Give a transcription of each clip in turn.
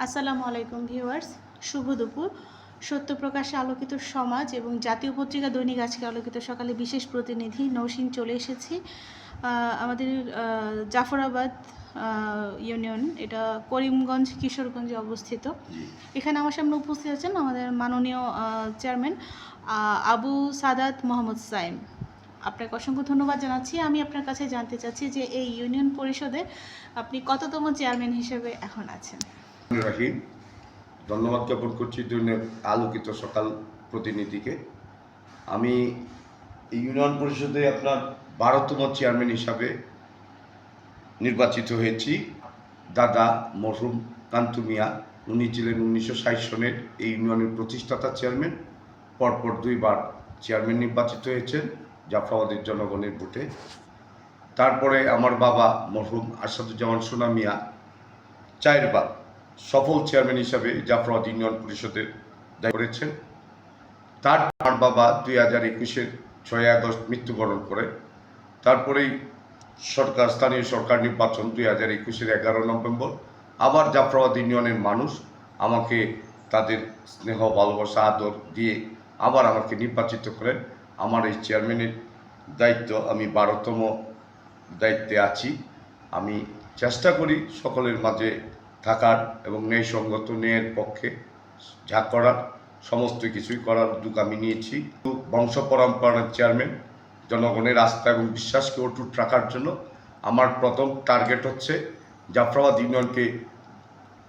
আসসালামু আলাইকুম ভিউয়ার্স, শুভ দুপুর। সত্য প্রকাশে আলোকিত সমাজ এবং জাতীয় পত্রিকা দৈনিক আজকে আলোকিত সকালে বিশেষ প্রতিনিধি নৌসিন চলে এসেছি। আমাদের জাফরাবাদ ইউনিয়ন, এটা করিমগঞ্জ কিশোরগঞ্জে অবস্থিত। এখানে আমার সামনে উপস্থিত আছেন আমাদের মাননীয় চেয়ারম্যান আবু সাদাত মোহাম্মদ সাইম। আপনাকে অসংখ্য ধন্যবাদ জানাচ্ছি। আমি আপনার কাছে জানতে চাচ্ছি যে এই ইউনিয়ন পরিষদে আপনি কততম চেয়ারম্যান হিসেবে এখন আছেন? রাহিম, ধন্যবাদ জ্ঞাপন করছি দৈনিক আলোকিত সকাল প্রতিনিধিকে। আমি ইউনিয়ন পরিষদে আপনার 12তম চেয়ারম্যান হিসাবে নির্বাচিত হয়েছি। দাদা মরহুম কান্তু মিয়া, উনি ছিলেন 1960 সনের এই ইউনিয়নের প্রতিষ্ঠাতা চেয়ারম্যান। পরপর 2বার চেয়ারম্যান নির্বাচিত হয়েছেন জাফরাবাদের জনগণের ভোটে। তারপরে আমার বাবা মরহুম আসাদুজ্জামান সোনা মিয়া 4বার সফল চেয়ারম্যান হিসাবে জাফরাবাদ ইউনিয়ন পরিষদের দায়িত্ব করেছেন। তার আমার বাবা 2021-এর 6 আগস্ট মৃত্যুবরণ করে। তারপরেই স্থানীয় সরকার নির্বাচন 2021-এর 11 নভেম্বর। আবার জাফরাবাদ ইউনিয়নের মানুষ আমাকে তাদের স্নেহ ভালোবাসা আদর দিয়ে আবার আমাকে নির্বাচিত করেন। আমার এই চেয়ারম্যানের দায়িত্ব, আমি 12তম দায়িত্বে আছি। আমি চেষ্টা করি সকলের মাঝে থাকার এবং ন্যায়সঙ্গত ন্যায়ের পক্ষে যা করার সমস্ত কিছুই করার উদ্যোগ আমি নিয়েছি। বংশ পরম্পরার চেয়ারম্যান, জনগণের আস্থা এবং বিশ্বাসকে অটুট রাখার জন্য আমার প্রথম টার্গেট হচ্ছে জাফরাবাদ ইউনিয়নকে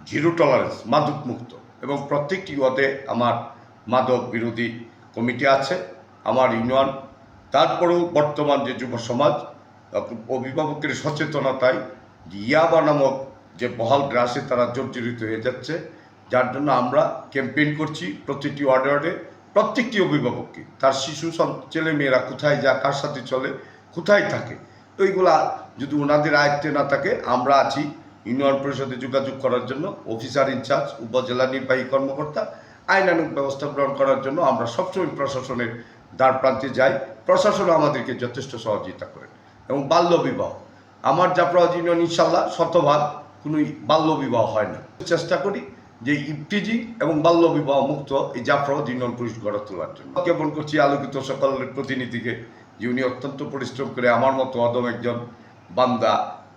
জিরো টলারেন্স, মাদক মুক্ত, এবং প্রত্যেকটি ওয়ার্ডে আমার মাদক বিরোধী কমিটি আছে আমার ইউনিয়ন। তারপরেও বর্তমান যে যুব সমাজ, অভিভাবকের সচেতনতায় ইয়াবা নামক যে বহাল গ্রাসে তারা জর্জরিত হয়ে যাচ্ছে, যার জন্য আমরা ক্যাম্পেইন করছি প্রতিটি ওয়ার্ডে প্রত্যেকটি অভিভাবককে তার শিশু ছেলে মেয়েরা কোথায় যায়, কার সাথে চলে, কোথায় থাকে, তো এইগুলা যদি ওনাদের আয়ত্তে না থাকে, আমরা আছি ইউনিয়ন পরিষদে যোগাযোগ করার জন্য। অফিসার ইনচার্জ, উপজেলা নির্বাহী কর্মকর্তা, আইনানুগ ব্যবস্থা গ্রহণ করার জন্য আমরা সবসময় প্রশাসনের দ্বার প্রান্তে যাই। প্রশাসনও আমাদেরকে যথেষ্ট সহযোগিতা করেন। এবং বাল্যবিবাহ, আমার জাফরাবাদ ইউনিয়ন ইনশাল্লাহ শতভাগ কোনো বাল্যবিবাহ হয় না। চেষ্টা করি যে ইফটিজিং এবং বাল্যবিবাহ মুক্ত এই জাফরাবাদ ইউনিয়ন পরিষদ গড়ে তোলার জন্য। জ্ঞাপন করছি আলোকিত সকলের প্রতিনিধিকে যে উনি অত্যন্ত পরিশ্রম করে আমার মতো অদম একজন বান্দা,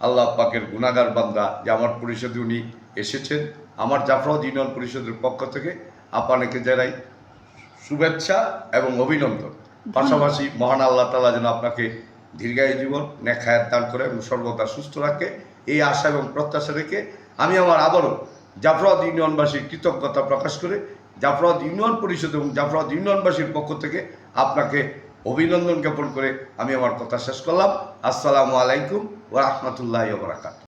আল্লাহ পাকের গুনাহগার বান্দা, যে আমার পরিষদে উনি এসেছেন। আমার জাফরাবাদ ইউনিয়ন পরিষদের পক্ষ থেকে আপনাকে জানাই শুভেচ্ছা এবং অভিনন্দন। পাশাপাশি মহান আল্লাহ তাআলা যেন আপনাকে দীর্ঘায়ু জীবন, নেক হায়াত দান করে এবং সর্বদা সুস্থ রাখে, এই আশা এবং প্রত্যাশা রেখে আমি আমার আবারও জাফরাবাদ ইউনিয়নবাসীর কৃতজ্ঞতা প্রকাশ করে জাফরাবাদ ইউনিয়ন পরিষদ এবং জাফরাবাদ ইউনিয়নবাসীর পক্ষ থেকে আপনাকে অভিনন্দন জ্ঞাপন করে আমি আমার কথা শেষ করলাম। আসসালামু আলাইকুম ওয়া রাহমাতুল্লাহি ওয়া বারাকাতুহু।